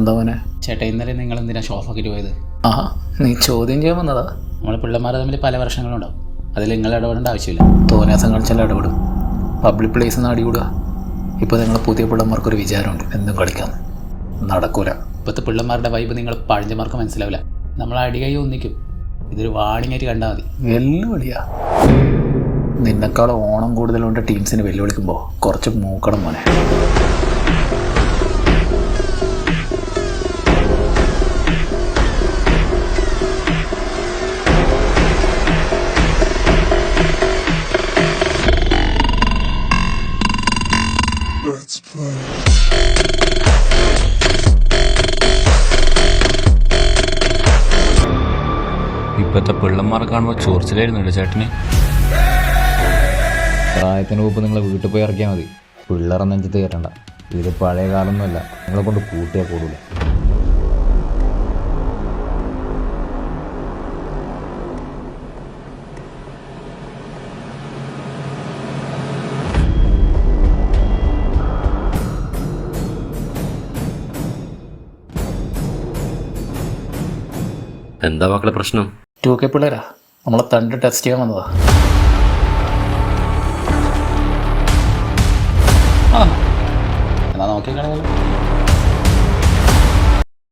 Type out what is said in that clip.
എന്താ മോനെ? ചേട്ടാ, ഇന്നലെ നിങ്ങൾ എന്തിനാ ഷോഫാക്കിയിട്ട് പോയത്? ആ, നീ ചോദ്യം ചെയ്യാൻ വന്നതാ? നമ്മൾ പിള്ളേന്മാർ തമ്മിൽ പല പ്രശ്നങ്ങളുണ്ടാവും, അതിൽ നിങ്ങൾ ഇടപെടേണ്ട ആവശ്യമില്ല. തോന്നിയാസം കാണിച്ചാൽ ഇടപെടും. പബ്ലിക് പ്ലേസ് നിന്ന് അടികൂടുക. ഇപ്പോൾ നിങ്ങൾ പുതിയ പിള്ളേന്മാർക്കൊരു വിചാരമുണ്ട് എന്തും കളിക്കാം. നടക്കൂല. ഇപ്പോഴത്തെ പിള്ളേന്മാരുടെ വൈബ് നിങ്ങൾ പഴഞ്ചന്മാർക്ക് മനസ്സിലാവില്ല. നമ്മൾ അടികൈ ഒന്നിക്കും. ഇതൊരു വാണിംഗ് ആയിട്ട് കണ്ടാൽ മതി. വെല്ലുവിളിയാ? നിന്നെക്കാളും ഓണം കൂടുതലുണ്ട് ടീംസിന് വെല്ലുവിളിക്കുമ്പോൾ കുറച്ച് മൂക്കണം മോനെ. ഇപ്പോഴത്തെ പിള്ളന്മാരെ കാണുമ്പോൾ ചോർച്ചിലായിരുന്നല്ലോ ചേട്ടന്. പ്രായത്തിന് മുമ്പ് നിങ്ങൾ വീട്ടിൽ പോയി ഇറക്കിയാൽ മതി. പിള്ളേരെ നെഞ്ചത്ത് കയറ്റണ്ട. ഇത് പഴയ കാലമൊന്നുമല്ല, നിങ്ങളെ കൊണ്ട് കൂട്ടിയാൽ കൂടില്ല. എന്താ മക്കളെ പ്രശ്നം? 2K പിള്ളേരാ, നമ്മളെ തണ്ട് ടെസ്റ്റ് ചെയ്യാൻ വന്നതാ. എന്നാ നോക്കിക്കളയാലോ.